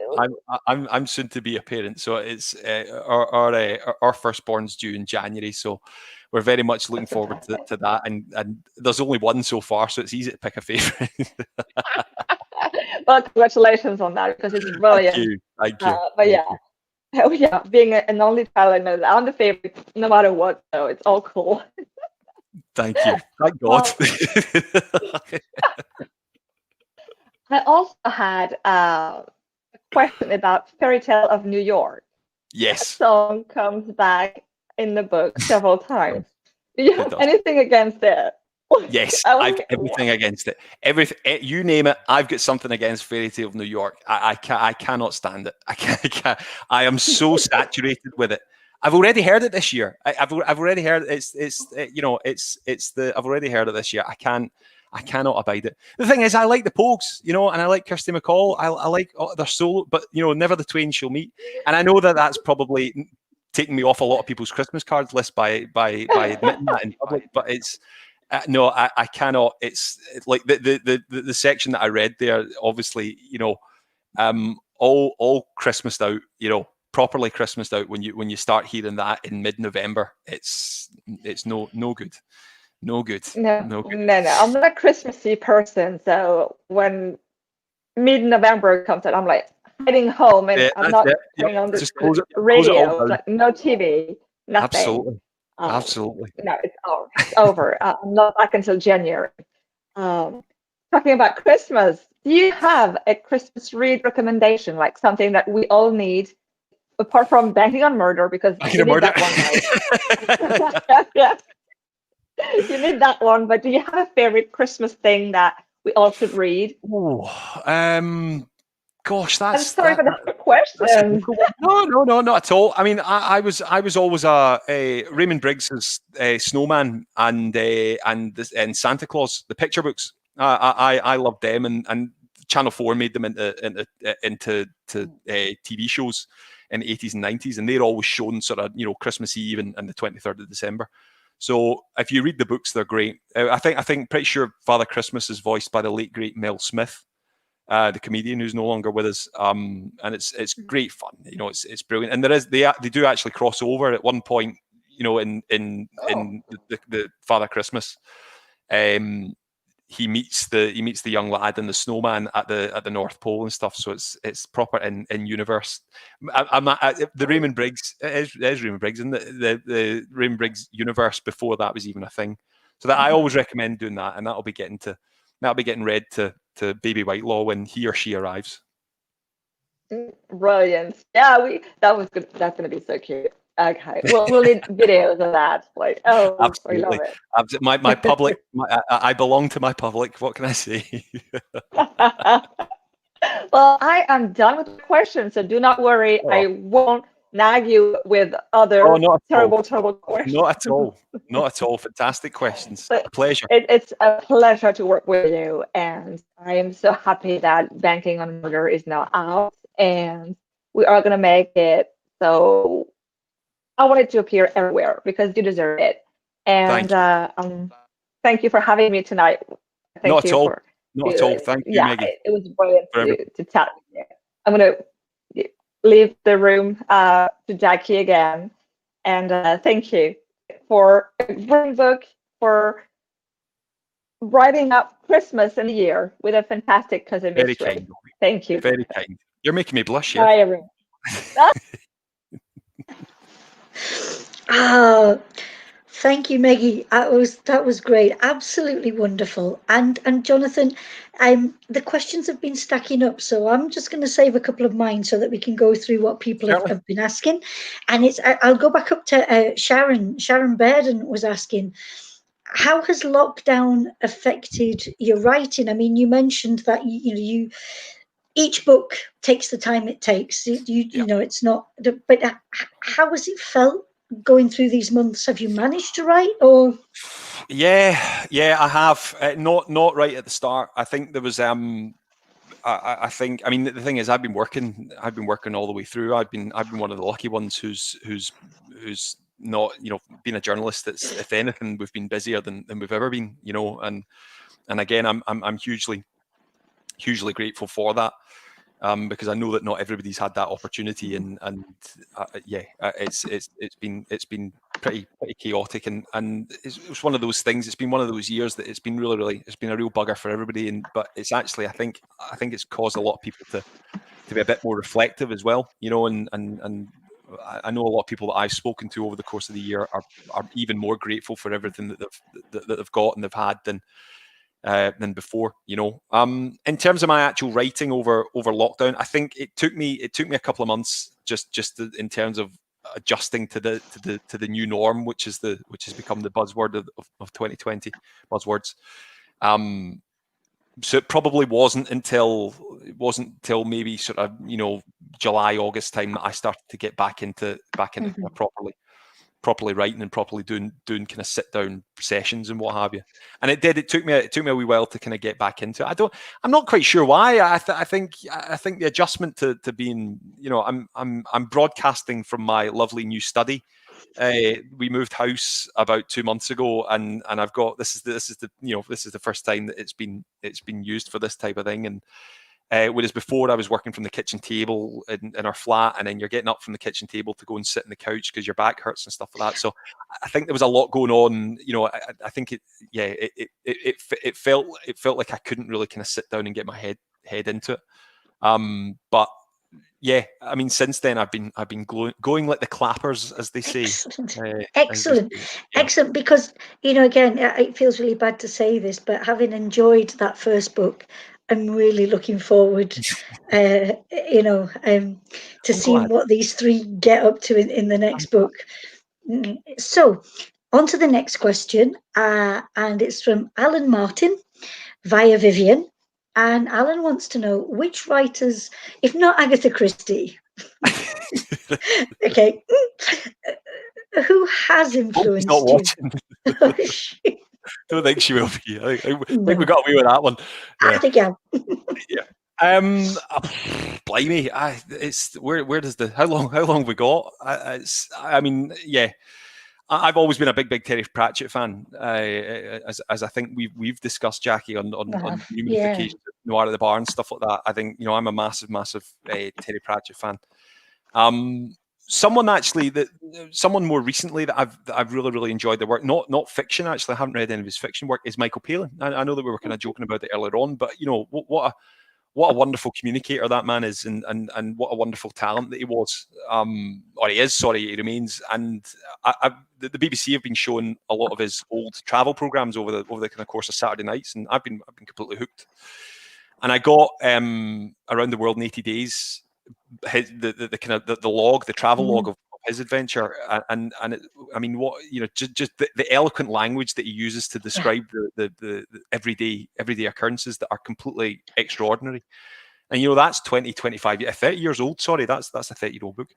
I'm soon to be a parent. So it's our firstborn's due in January. So we're very much looking That's forward fantastic. to that. And there's only one so far, so it's easy to pick a favorite. Well, congratulations on that because it's Thank brilliant. you. Thank you. But Thank yeah, you. oh, yeah, being an only child, I know that I'm the favorite no matter what, so it's all cool. Thank you. Thank God. Um, I also had a question about Fairy Tale of New York. That Yes, song comes back in the book several times. Do you it have does. anything against it? Yes, I was I've got like, everything against it. Everything you name it, I've got something against Fairy Tale of New York. I cannot stand it. I am so saturated with it. I've already heard it this year. I've already heard I've already heard it this year. I cannot abide it. The thing is, I like the Pogues, and I like Kirsty MacColl. I like their solo, but never the twain shall meet. And I know that that's probably taking me off a lot of people's Christmas cards list by admitting that in public. But it's no, I cannot. It's like the section that I read there. Obviously, all Christmased out. Properly Christmased out when you start hearing that in mid-November. It's no good. No good. no, No good. no, no. I'm not a Christmassy person, so when mid-November comes out, I'm like hiding home and Yeah, I'm that's not it. Yep. turning on the Just close it all radio, down. like no TV, nothing. Absolutely. Um, Absolutely. no, it's over. It's over. I'm not back until January. Um, Talking about Christmas, do you have a Christmas read recommendation, like something that we all need, apart from Banking on Murder, because I you can need murder. that one, right? Yeah, you need that one. But do you have a favorite Christmas thing that we all should read? Oh, gosh, I'm sorry for the that's a questions. difficult one. No, not at all. I mean, I was always a Raymond Briggs's Snowman and Santa Claus, the picture books. I loved them, and Channel 4 made them into TV shows in the 80s and 90s, and they're always shown sort of Christmas Eve and the 23rd of December. So if you read the books, they're great. I think pretty sure Father Christmas is voiced by the late great Mel Smith, the comedian who's no longer with us. And it's great fun. You know, it's brilliant. And they do actually cross over at one point. You know, in the Father Christmas, he meets the young lad and the snowman at the North Pole and stuff. So it's proper in universe. The Raymond Briggs, it is Raymond Briggs, and the Raymond Briggs universe before that was even a thing. So that I always recommend doing that, and that'll be getting read to baby Whitelaw when he or she arrives. Brilliant. Yeah, that was good. That's gonna be so cute. Okay, we'll need videos of that. Like, oh, Absolutely. I love it. My public, I belong to my public. What can I say? Well, I am done with the questions, so do not worry. Oh. I won't nag you with other terrible questions. Not at all. Not at all. Fantastic questions. But a pleasure. It's a pleasure to work with you, and I am so happy that Banking on Murder is now out, and we are going to make it. So I want it to appear everywhere because you deserve it. And thank you for having me tonight. Not at all. Thank you, Maggie. It was brilliant to chat with you. I'm going to leave the room to Jackie again. And thank you for a great book, for writing up Christmas and the year with a fantastic cousin Very mystery. kind. Thank you. Very kind. You're making me blush here. Bye, everyone. Thank you, Maggie. That was great. Absolutely wonderful. And Jonathan, the questions have been stacking up, so I'm just going to save a couple of mine so that we can go through what people have been asking. And I'll go back up to Sharon. Sharon Bairden was asking, how has lockdown affected your writing? I mean, you mentioned that you each book takes the time it takes. You know, it's not. But how has it felt going through these months? Have you managed to write, or? Yeah, I have. Not right at the start. I think there was. I mean, the thing is, I've been working all the way through. I've been one of the lucky ones who's not, being a journalist. That's, if anything, we've been busier than we've ever been. And again, I'm hugely grateful for that. Because I know that not everybody's had that opportunity, and it's been pretty chaotic, and it's one of those things. It's been one of those years that it's been really it's been a real bugger for everybody, but it's actually I think it's caused a lot of people to be a bit more reflective as well, and I know a lot of people that I've spoken to over the course of the year are even more grateful for everything that they've got and they've had than before, In terms of my actual writing over lockdown, I think it took me a couple of months just in terms of adjusting to the new norm, which has become the buzzword of 2020 buzzwords. So it probably wasn't until maybe sort of July, August time that I started to get back into properly writing and properly doing kind of sit down sessions and what have you. And it took me a wee while to kind of get back into it. I'm not quite sure why. I think the adjustment to being, I'm broadcasting from my lovely new study. We moved house about 2 months ago, and I've got this is the first time that it's been used for this type of thing. And whereas before I was working from the kitchen table in our flat, and then you're getting up from the kitchen table to go and sit on the couch because your back hurts and stuff like that. So I think there was a lot going on. I think it felt like I couldn't really kind of sit down and get my head into it. But yeah, I mean, since then I've been going like the clappers, as they say. Excellent. Excellent. Because again, it feels really bad to say this, but having enjoyed that first book, I'm really looking forward, to seeing what these three get up to in the next book. So, on to the next question, and it's from Alan Martin via Vivian. And Alan wants to know which writers, if not Agatha Christie, okay, who has influenced not watching. you? Don't think she will be. I think we got away with that one. Yeah. I think Blimey! It's where does how long have we got? I've always been a big Terry Pratchett fan, as I think we've discussed, Jackie, on numerous occasions, Noir at the Bar and stuff like that. I think I'm a massive Terry Pratchett fan. Someone more recently that I've really enjoyed their work. Not fiction, actually. I haven't read any of his fiction work. Is Michael Palin. I know that we were kind of joking about it earlier on, but what a wonderful communicator that man is, and what a wonderful talent that he was, or he is. Sorry, he remains. And the BBC have been showing a lot of his old travel programs over the kind of course of Saturday nights, and I've been completely hooked. And I got Around the World in 80 Days, the log, the travel log of his adventure, and I mean, what just the eloquent language that he uses to describe the everyday occurrences that are completely extraordinary. And that's 20, 25, 30 years old. Sorry, that's a 30-year-old book.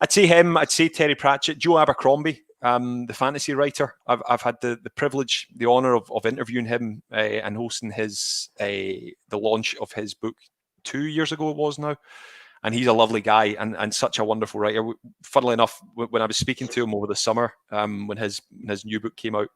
I'd say him. I'd say Terry Pratchett, Joe Abercrombie, the fantasy writer. I've had the privilege, the honor of interviewing him and hosting the launch of his book 2 years ago. It was now. And he's a lovely guy and such a wonderful writer. Funnily enough, when I was speaking to him over the summer, when his new book came out,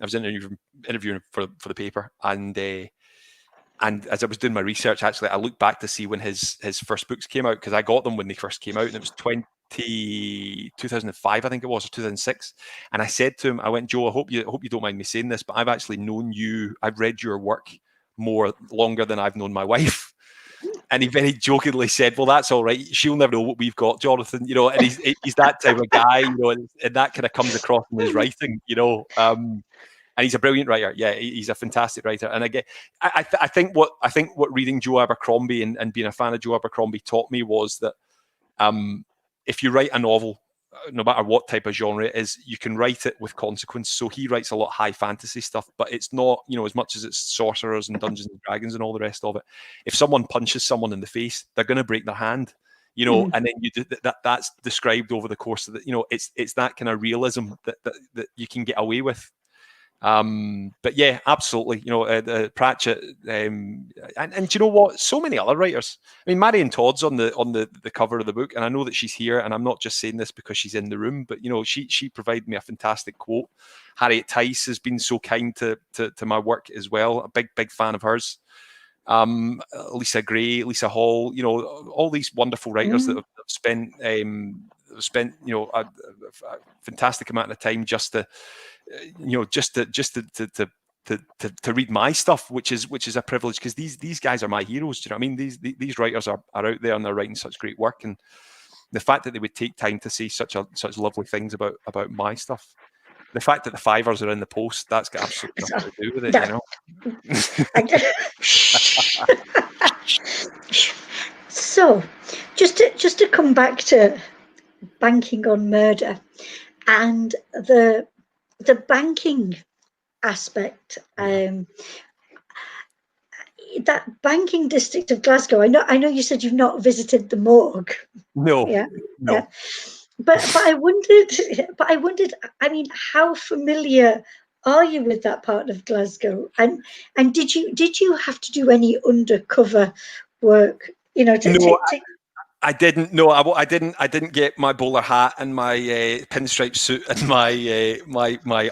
I was interviewing him for the paper, and as I was doing my research, actually, I looked back to see when his first books came out, because I got them when they first came out, and it was 2005, I think it was, or 2006. And I said to him, I went, Joe, I hope you don't mind me saying this, but I've actually known you. I've read your work longer than I've known my wife. And he very jokingly said, well, that's all right. She'll never know what we've got, Jonathan. And he's that type of guy, and that kind of comes across in his writing, and he's a brilliant writer. Yeah, he's a fantastic writer. And again, I think what reading Joe Abercrombie and being a fan of Joe Abercrombie taught me was that if you write a novel, no matter what type of genre it is, you can write it with consequence. So he writes a lot of high fantasy stuff, but it's not, as much as it's sorcerers and Dungeons and Dragons and all the rest of it. If someone punches someone in the face, they're going to break their hand, and then you do that's described over the course of the, it's that kind of realism that you can get away with. But yeah, absolutely. Pratchett, and do you know what? So many other writers. I mean, Marion Todd's on the cover of the book, and I know that she's here, and I'm not just saying this because she's in the room, but she provided me a fantastic quote. Harriet Tice has been so kind to my work as well. A big fan of hers. Lisa Gray, Lisa Hall. All these wonderful writers that have spent a fantastic amount of time just to read my stuff, which is a privilege, because these guys are my heroes. Do you know what I mean? These writers are out there and they're writing such great work, and the fact that they would take time to say such lovely things about my stuff. The fact that the fivers are in the post, that's got absolutely nothing to do with it, So, just to come back to banking on murder and the banking aspect, that banking district of Glasgow. I know you said you've not visited the morgue. No. Yeah. No. Yeah. But I wondered. I mean, how familiar are you with that part of Glasgow? And did you have to do any undercover work? I didn't. No, I didn't get my bowler hat and my pinstripe suit and my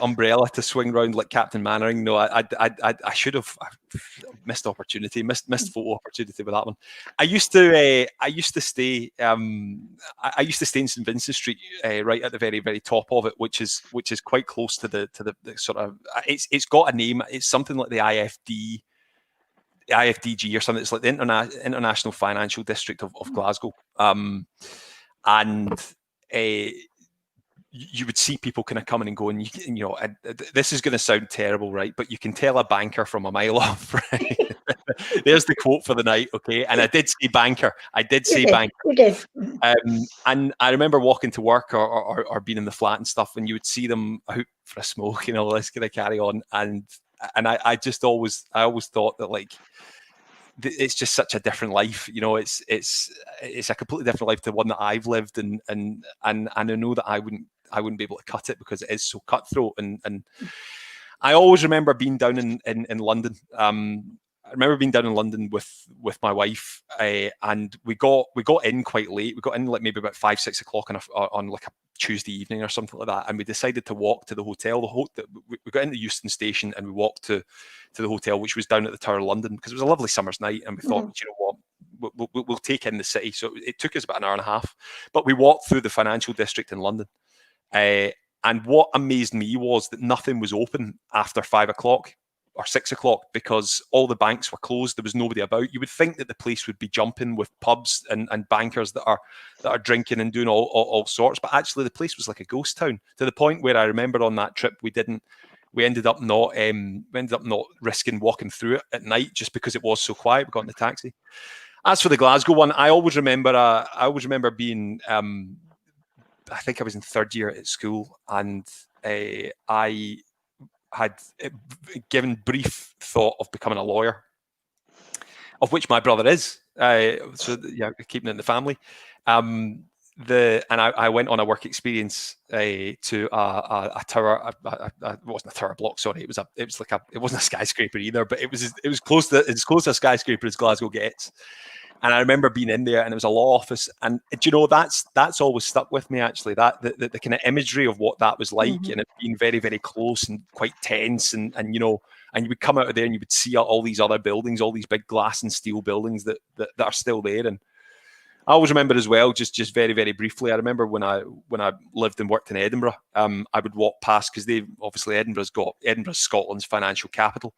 umbrella to swing around like Captain Mannering. No, I should have missed opportunity, missed photo opportunity with that one. I used to stay in St Vincent Street, right at the very, very top of it, which is quite close to the sort of. It's got a name. It's something like the IFDG or something. It's like the International Financial District of Glasgow. And you would see people kind of coming and going. This is going to sound terrible, right? But you can tell a banker from a mile off, right? There's the quote for the night, okay? And I did say banker. Banker. Okay. And I remember walking to work or being in the flat and stuff, and you would see them out for a smoke, let's kind of carry on. And I always thought that, like, it's just such a different life, it's a completely different life to one that I've lived, and I know that I wouldn't be able to cut it because it is so cutthroat. And I always remember being down in London. I remember being down in London with my wife, and we got in quite late. We got in like maybe about 5-6 o'clock on like a Tuesday evening or something like that, and we decided to walk to the hotel. We got into Euston Station and we walked to the hotel, which was down at the Tower of London, because it was a lovely summer's night, and we thought, you know what, we'll take in the city. So it took us about an hour and a half, but we walked through the financial district in London. And what amazed me was that nothing was open after 5 o'clock or 6 o'clock, because all the banks were closed. There was nobody about. You would think that the place would be jumping with pubs and bankers that are drinking and doing all sorts, but actually the place was like a ghost town, to the point where I remember on that trip we ended up not risking walking through it at night just because it was so quiet. We got in the taxi. As for the Glasgow one, I always remember being I think I was in third year at school, and I had given brief thought of becoming a lawyer, of which my brother is. So yeah, keeping it in the family. I went on a work experience to a tower. It wasn't a tower block. Sorry, it wasn't a skyscraper either, but it was close to as close to a skyscraper as Glasgow gets. And I remember being in there, and it was a law office. And do you know, that's always stuck with me, actually. That the kind of imagery of what that was like, and it being very, very close and quite tense, and you know, and you would come out of there and you would see all these other buildings, all these big glass and steel buildings that are still there. And I always remember as well, just very, very briefly, I remember when I lived and worked in Edinburgh, I would walk past, because Edinburgh's Scotland's financial capital.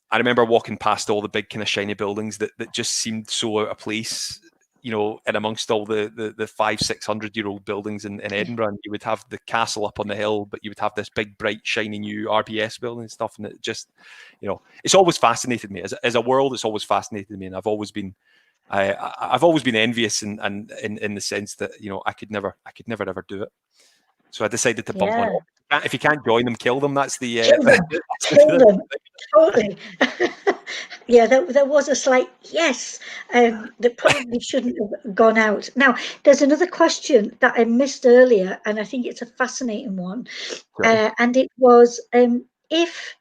I remember walking past all the big kind of shiny buildings that just seemed so out of place, you know, in amongst all the 500-600-year-old buildings in Edinburgh. And you would have the castle up on the hill, but you would have this big, bright, shiny new RBS building and stuff. And it just, you know, it's always fascinated me as a world. It's always fascinated me, and I've always been envious, and in the sense that, you know, I could never ever do it. So I decided to bump on it. If you can't join them, kill them. That's the kill them. Totally. Yeah, there was a slight yes that probably shouldn't have gone out. Now, there's another question that I missed earlier, and I think it's a fascinating one. Right. And it was, if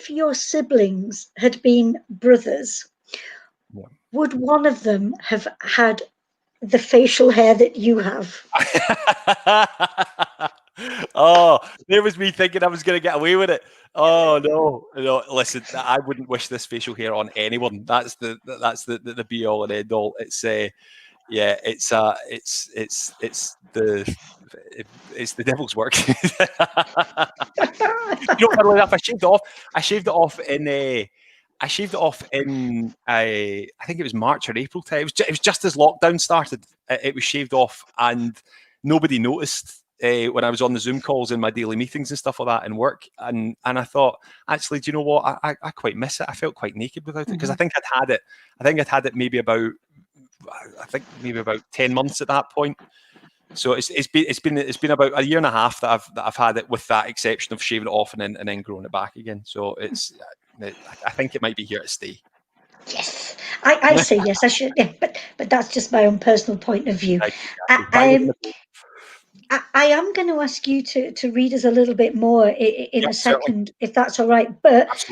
your siblings had been brothers, would one of them have had the facial hair that you have? Oh, there was me thinking I was going to get away with it. Oh no! Listen, I wouldn't wish this facial hair on anyone. That's the be all and end all. It's it's the devil's work. You know, funnily enough, I shaved it off in I think it was March or April time. It was just as lockdown started. It was shaved off, and nobody noticed when I was on the Zoom calls in my daily meetings and stuff like that in work. And I thought, actually, do you know what? I quite miss it. I felt quite naked without it, because I think I'd had it maybe about 10 months at that point. So it's been about a year and a half that I've had it, with that exception of shaving it off and then growing it back again. So I think it might be here to stay. Yes, I say yes. I should, yeah, but that's just my own personal point of view. I am going to ask you to read us a little bit more in a second, certainly, if that's all right. But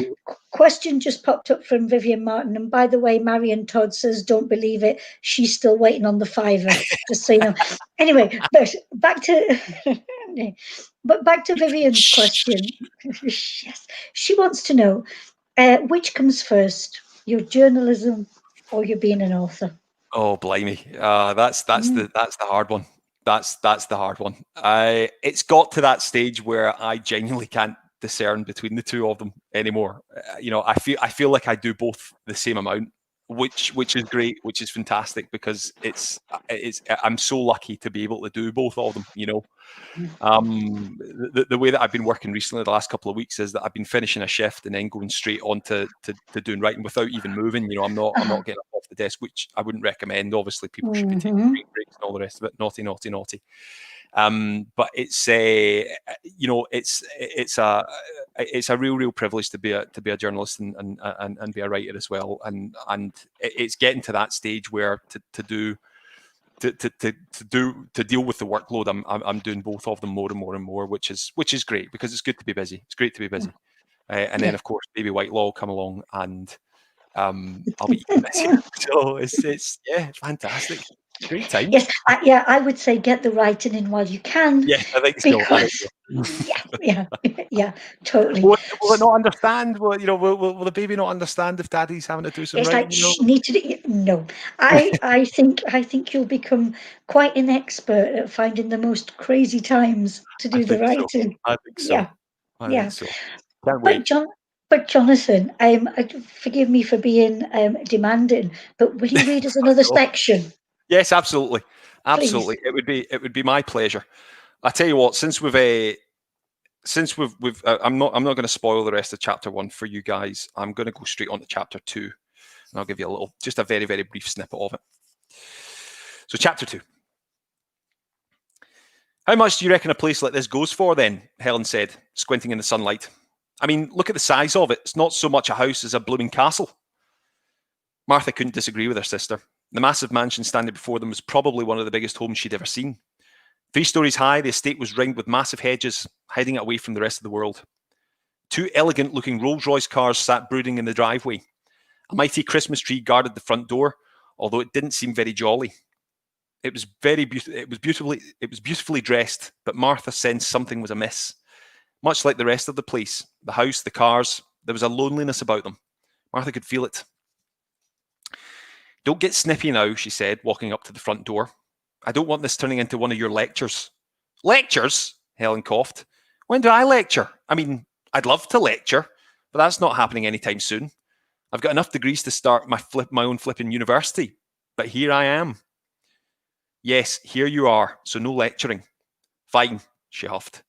question just popped up from Vivian Martin. And by the way, Marion Todd says, don't believe it. She's still waiting on the fiver, just so you know. Anyway, but back to Vivian's question. Yes, she wants to know, which comes first, your journalism or your being an author? Oh, blimey. That's the hard one. That's the hard one. It's got to that stage where I genuinely can't discern between the two of them anymore. You know, I feel like I do both the same amount, which is great, which is fantastic, because I'm so lucky to be able to do both of them. You know, the way that I've been working recently, the last couple of weeks, is that I've been finishing a shift and then going straight on to doing writing without even moving. You know, I'm not getting up off the desk, which I wouldn't recommend. Obviously, people should be taking breaks and all the rest of it. Naughty. But it's it's a real privilege to be a journalist and be a writer as well. And it's getting to that stage where to deal with the workload, I'm doing both of them more and more, which is great, because it's good to be busy. It's great to be busy. And then, of course, maybe Whitelaw will come along, and I'll be eating this. So it's fantastic. Great time. Yes, I would say get the writing in while you can. Yeah, I think so. Because yeah, totally. Will it not understand? Will the baby not understand if daddy's having to do some It's writing? like you need to do. No, I think you'll become quite an expert at finding the most crazy times to do the writing. I think so. Yeah, I yeah. think so. Can't wait. But Jonathan, forgive me for being demanding, but will you read us another section? Yes, absolutely. Please. It would be my pleasure. I tell you what, since we've I'm not going to spoil the rest of chapter 1 for you guys. I'm going to go straight on to chapter 2, and I'll give you just a very, very brief snippet of it. So chapter 2. How much do you reckon a place like this goes for then? Helen said, squinting in the sunlight. I mean, look at the size of it. It's not so much a house as a blooming castle. Martha couldn't disagree with her sister. The massive mansion standing before them was probably one of the biggest homes she'd ever seen. 3 stories high, the estate was ringed with massive hedges, hiding it away from the rest of the world. 2 elegant-looking Rolls-Royce cars sat brooding in the driveway. A mighty Christmas tree guarded the front door, although it didn't seem very jolly. It was beautifully dressed, but Martha sensed something was amiss. Much like the rest of the place, the house, the cars, there was a loneliness about them. Martha could feel it. Don't get snippy now, she said, walking up to the front door. I don't want this turning into one of your lectures. Lectures? Helen coughed. When do I lecture? I mean, I'd love to lecture, but that's not happening anytime soon. I've got enough degrees to start my own flipping university, but here I am. Yes, here you are, so no lecturing. Fine, she huffed.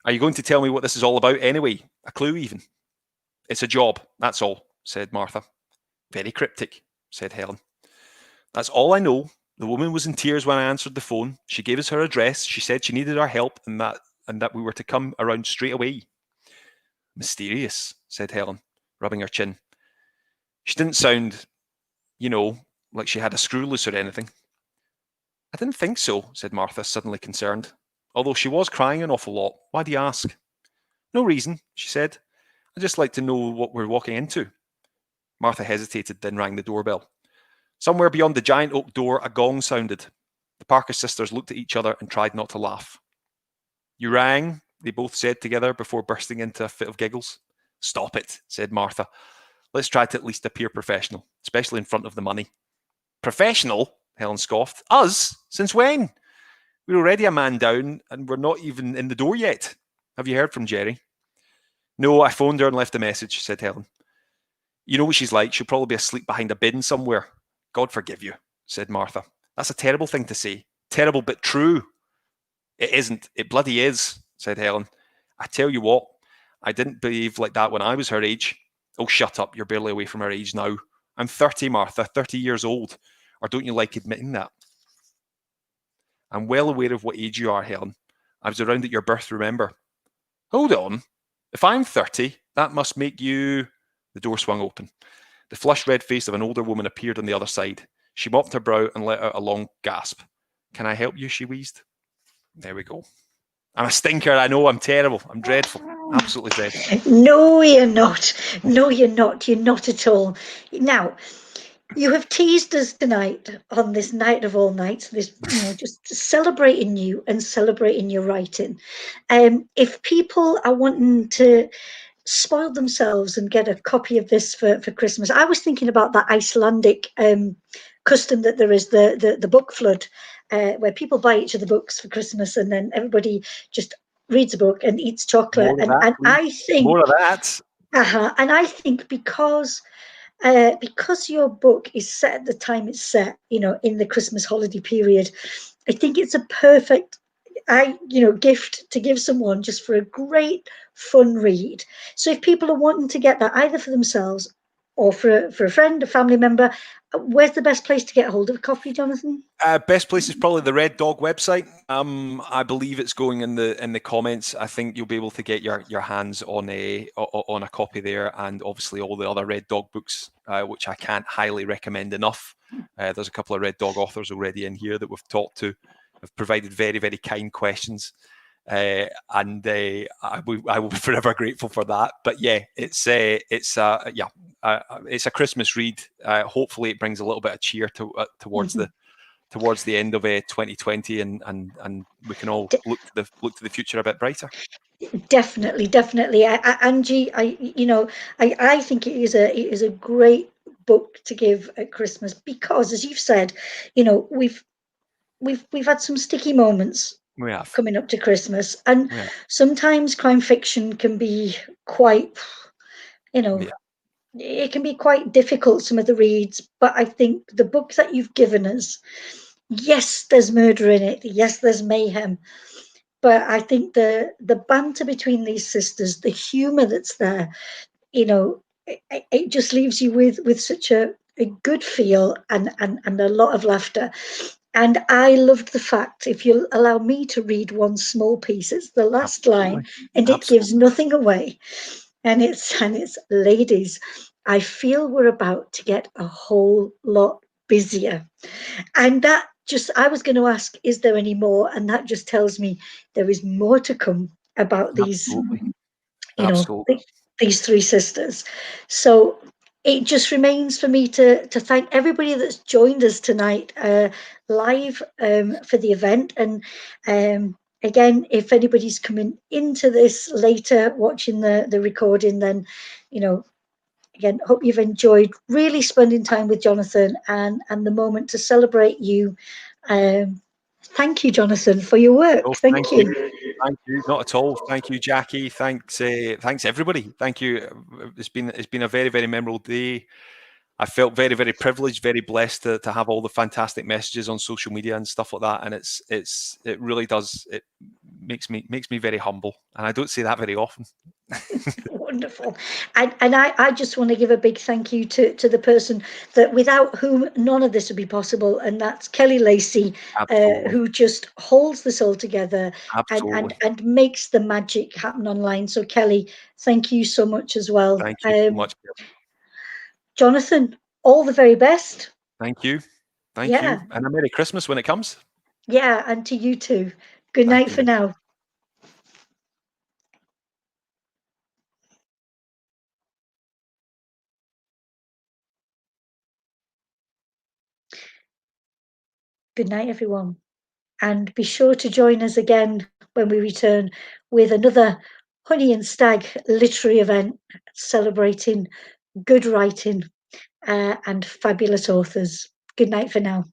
Are you going to tell me what this is all about anyway? A clue even? It's a job, that's all, said Martha. Very cryptic, said Helen. That's all I know. The woman was in tears when I answered the phone. She gave us her address. She said she needed our help and that we were to come around straight away. Mysterious, said Helen, rubbing her chin. She didn't sound, like she had a screw loose or anything. I didn't think so, said Martha, suddenly concerned. Although she was crying an awful lot. Why do you ask? No reason, she said. I'd just like to know what we're walking into. Martha hesitated, then rang the doorbell. Somewhere beyond the giant oak door, a gong sounded. The Parker sisters looked at each other and tried not to laugh. You rang, they both said together before bursting into a fit of giggles. Stop it, said Martha. Let's try to at least appear professional, especially in front of the money. Professional? Helen scoffed. Us? Since when? We're already a man down and we're not even in the door yet. Have you heard from Jerry? No, I phoned her and left a message, said Helen. You know what she's like. She'll probably be asleep behind a bin somewhere. God forgive you, said Martha. That's a terrible thing to say. Terrible but true. It isn't. It bloody is, said Helen. I tell you what, I didn't behave like that when I was her age. Oh, shut up. You're barely away from her age now. I'm 30, Martha, 30 years old. Or don't you like admitting that? I'm well aware of what age you are, Helen. I was around at your birth, remember? Hold on. If I'm 30, that must make you... The door swung open. The flushed red face of an older woman appeared on the other side. She mopped her brow and let out a long gasp. Can I help you? She wheezed. There we go. I'm a stinker. I know. I'm terrible. I'm dreadful. Absolutely dreadful. No, you're not. No, you're not. You're not at all. Now, you have teased us tonight on this night of all nights, this, just celebrating you and celebrating your writing. If people are wanting to spoil themselves and get a copy of this for Christmas, I was thinking about that Icelandic custom that there is, the book flood, where people buy each other books for Christmas and then everybody just reads a book and eats chocolate. And I think more of that. And I think because your book is set at the time it's set, in the Christmas holiday period, I think it's a perfect gift to give someone just for a great fun read. So if people are wanting to get that either for themselves or for a friend, a family member, where's the best place to get hold of a copy, Jonathan? Best place is probably the Red Dog website. I believe it's going in the comments. I think you'll be able to get your hands on a copy there, and obviously all the other Red Dog books, which I can't highly recommend enough. There's a couple of Red Dog authors already in here that we've talked to, have provided very, very kind questions, and I will be forever grateful for that. But yeah, it's it's a Christmas read. Hopefully, it brings a little bit of cheer towards Mhm. the end of 2020, and we can all look to the future a bit brighter. Definitely, definitely. Angie, I think it is a great book to give at Christmas because, as you've said, we've had some sticky moments We have. coming up to Christmas, and Yeah. sometimes crime fiction can be quite, Yeah. it can be quite difficult, some of the reads. But I think the book that you've given us, yes, there's murder in it, yes, there's mayhem, but I think the banter between these sisters, the humor that's there, it just leaves you with such a good feel and a lot of laughter. And I loved the fact, if you'll allow me to read one small piece, it's the last line, and it gives Absolutely. nothing away. And it's ladies, I feel we're about to get a whole lot busier. And that just, I was going to ask, is there any more? And that just tells me there is more to come about these, Absolutely. you know, Absolutely. these three sisters. So it just remains for me to thank everybody that's joined us tonight live for the event. And again, if anybody's coming into this later, watching the recording, then, again, hope you've enjoyed really spending time with Jonathan and the moment to celebrate you. Thank you, Jonathan, for your work. Oh, Thank thank you. you. Thank you. Not at all. Thank you, Jackie. Thanks everybody. Thank you. It's been a very, very memorable day. I felt very, very privileged, very blessed to have all the fantastic messages on social media and stuff like that. And it really does. It makes me very humble, and I don't say that very often. Wonderful. And I just want to give a big thank you to the person that without whom none of this would be possible, and that's Kelly Lacey, Absolutely. who just holds this all together and, Absolutely. and, and makes the magic happen online. So Kelly, thank you so much as well. Thank you so much. Jonathan, all the very best. Thank you. Thank you. Yeah. And a Merry Christmas when it comes. Yeah, and to you too. Good Thank night you. for now. Good night, everyone. And be sure to join us again when we return with another Honey and Stag literary event celebrating good writing and fabulous authors. Good night for now.